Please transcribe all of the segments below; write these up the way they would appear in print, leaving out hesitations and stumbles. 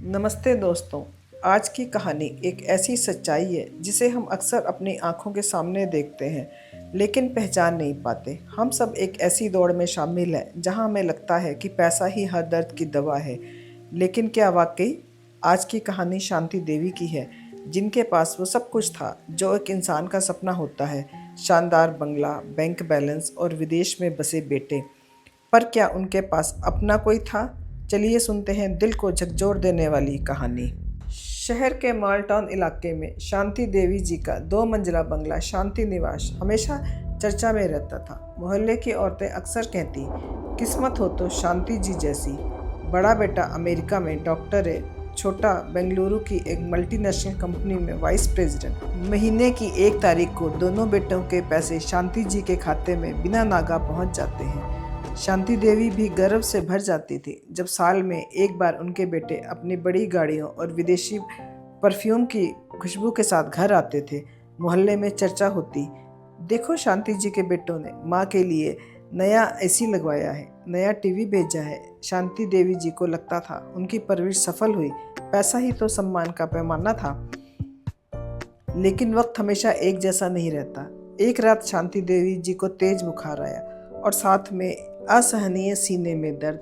नमस्ते दोस्तों। आज की कहानी एक ऐसी सच्चाई है जिसे हम अक्सर अपनी आंखों के सामने देखते हैं लेकिन पहचान नहीं पाते। हम सब एक ऐसी दौड़ में शामिल हैं जहां हमें लगता है कि पैसा ही हर दर्द की दवा है। लेकिन क्या वाकई? आज की कहानी शांति देवी की है, जिनके पास वो सब कुछ था जो एक इंसान का सपना होता है। शानदार बंगला, बैंक बैलेंस और विदेश में बसे बेटे। पर क्या उनके पास अपना कोई था? चलिए सुनते हैं दिल को झकझोर देने वाली कहानी। शहर के मॉल टाउन इलाके में शांति देवी जी का 2 मंजिला बंगला शांति निवास हमेशा चर्चा में रहता था। मोहल्ले की औरतें अक्सर कहती, किस्मत हो तो शांति जी जैसी। बड़ा बेटा अमेरिका में डॉक्टर है, छोटा बेंगलुरु की एक मल्टीनेशनल कंपनी में वाइस प्रेसिडेंट। महीने की 1 तारीख को दोनों बेटों के पैसे शांति जी के खाते में बिना नागा पहुंच जाते हैं। शांति देवी भी गर्व से भर जाती थी जब साल में एक बार उनके बेटे अपनी बड़ी गाड़ियों और विदेशी परफ्यूम की खुशबू के साथ घर आते थे। मोहल्ले में चर्चा होती, देखो शांति जी के बेटों ने माँ के लिए नया एसी लगवाया है, नया टीवी भेजा है। शांति देवी जी को लगता था उनकी परवरिश सफल हुई, पैसा ही तो सम्मान का पैमाना था। लेकिन वक्त हमेशा एक जैसा नहीं रहता। एक रात शांति देवी जी को तेज बुखार आया और साथ में असहनीय सीने में दर्द।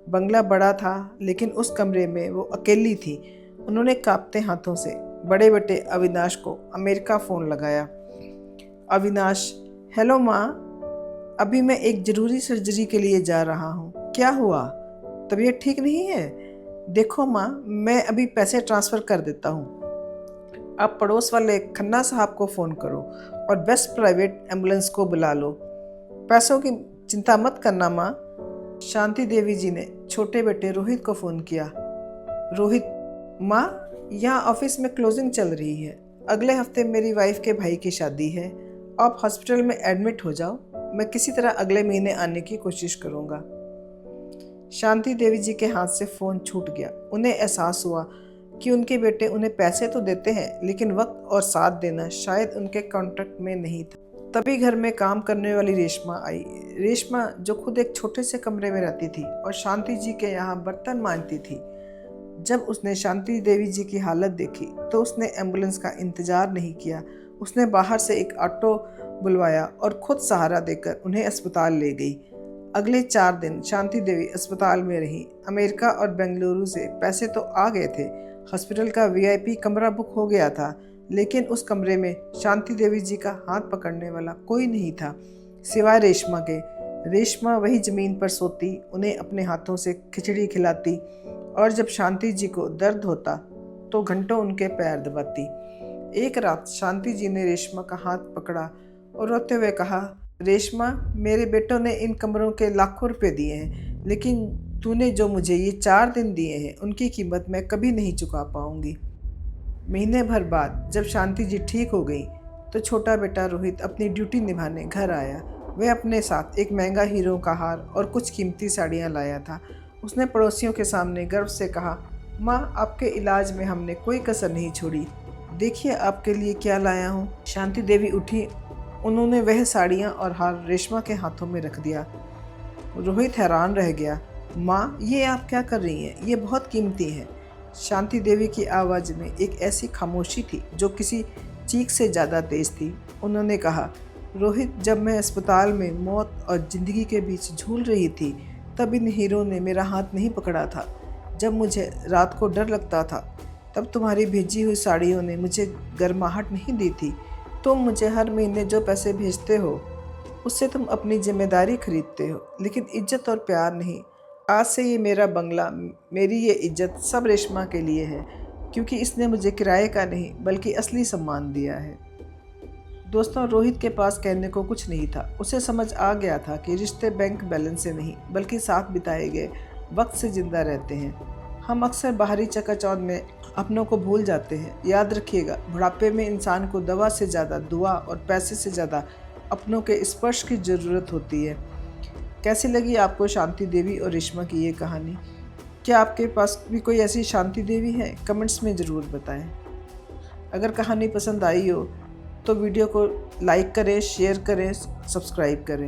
बंगला बड़ा था लेकिन उस कमरे में वो अकेली थी। उन्होंने कांपते हाथों से बड़े बेटे अविनाश को अमेरिका फ़ोन लगाया। अविनाश, हेलो माँ, अभी मैं एक ज़रूरी सर्जरी के लिए जा रहा हूँ। क्या हुआ? तबीयत ठीक नहीं है? देखो माँ, मैं अभी पैसे ट्रांसफ़र कर देता हूँ। आप पड़ोस वाले खन्ना साहब को फ़ोन करो और बेस्ट प्राइवेट एम्बुलेंस को बुला लो। पैसों की चिंता मत करना माँ। शांति देवी जी ने छोटे बेटे रोहित को फ़ोन किया। रोहित, माँ, यहाँ ऑफिस में क्लोजिंग चल रही है। अगले हफ्ते मेरी वाइफ के भाई की शादी है। आप हॉस्पिटल में एडमिट हो जाओ। मैं किसी तरह अगले महीने आने की कोशिश करूँगा। शांति देवी जी के हाथ से फ़ोन छूट गया। उन्हें एहसास हुआ कि उनके बेटे उन्हें पैसे तो देते हैं लेकिन वक्त और साथ देना शायद उनके कॉन्ट्रैक्ट में नहीं था। तभी घर में काम करने वाली रेशमा आई। रेशमा जो खुद एक छोटे से कमरे में रहती थी और शांति जी के यहाँ बर्तन मांजती थी। जब उसने शांति देवी जी की हालत देखी तो उसने एम्बुलेंस का इंतजार नहीं किया। उसने बाहर से एक ऑटो बुलवाया और खुद सहारा देकर उन्हें अस्पताल ले गई। अगले 4 दिन शांति देवी अस्पताल में रही। अमेरिका और बेंगलुरु से पैसे तो आ गए थे, हॉस्पिटल का VIP कमरा बुक हो गया था, लेकिन उस कमरे में शांति देवी जी का हाथ पकड़ने वाला कोई नहीं था सिवाय रेशमा के। रेशमा वही ज़मीन पर सोती, उन्हें अपने हाथों से खिचड़ी खिलाती और जब शांति जी को दर्द होता तो घंटों उनके पैर दबाती। एक रात शांति जी ने रेशमा का हाथ पकड़ा और रोते हुए कहा, रेशमा, मेरे बेटों ने इन कमरों के लाखों रुपए दिए हैं, लेकिन तूने जो मुझे ये 4 दिन दिए हैं उनकी कीमत मैं कभी नहीं चुका पाऊंगी। महीने भर बाद जब शांति जी ठीक हो गई तो छोटा बेटा रोहित अपनी ड्यूटी निभाने घर आया। वह अपने साथ एक महंगा हीरो का हार और कुछ कीमती साड़ियाँ लाया था। उसने पड़ोसियों के सामने गर्व से कहा, माँ, आपके इलाज में हमने कोई कसर नहीं छोड़ी। देखिए आपके लिए क्या लाया हूँ। शांति देवी उठी। उन्होंने वह साड़ियाँ और हार रेशमा के हाथों में रख दिया। रोहित हैरान रह गया। माँ, ये आप क्या कर रही हैं? ये बहुत कीमती हैं। शांति देवी की आवाज़ में एक ऐसी खामोशी थी जो किसी चीख से ज़्यादा तेज थी। उन्होंने कहा, रोहित, जब मैं अस्पताल में मौत और ज़िंदगी के बीच झूल रही थी तब इन हीरो ने मेरा हाथ नहीं पकड़ा था। जब मुझे रात को डर लगता था तब तुम्हारी भेजी हुई साड़ियों ने मुझे गर्माहट नहीं दी थी। तुम मुझे हर महीने जो पैसे भेजते हो उससे तुम अपनी जिम्मेदारी खरीदते हो, लेकिन इज्जत और प्यार नहीं। आज से ये मेरा बंगला, मेरी ये इज्जत सब रेशमा के लिए है, क्योंकि इसने मुझे किराए का नहीं बल्कि असली सम्मान दिया है। दोस्तों, रोहित के पास कहने को कुछ नहीं था। उसे समझ आ गया था कि रिश्ते बैंक बैलेंस से नहीं बल्कि साथ बिताए गए वक्त से जिंदा रहते हैं। हम अक्सर बाहरी चकाचौंध में अपनों को भूल जाते हैं। याद रखिएगा, बुढ़ापे में इंसान को दवा से ज़्यादा दुआ और पैसे से ज़्यादा अपनों के स्पर्श की ज़रूरत होती है। कैसी लगी आपको शांति देवी और रेशमा की ये कहानी? क्या आपके पास भी कोई ऐसी शांति देवी है? कमेंट्स में ज़रूर बताएं। अगर कहानी पसंद आई हो तो वीडियो को लाइक करें, शेयर करें, सब्सक्राइब करें।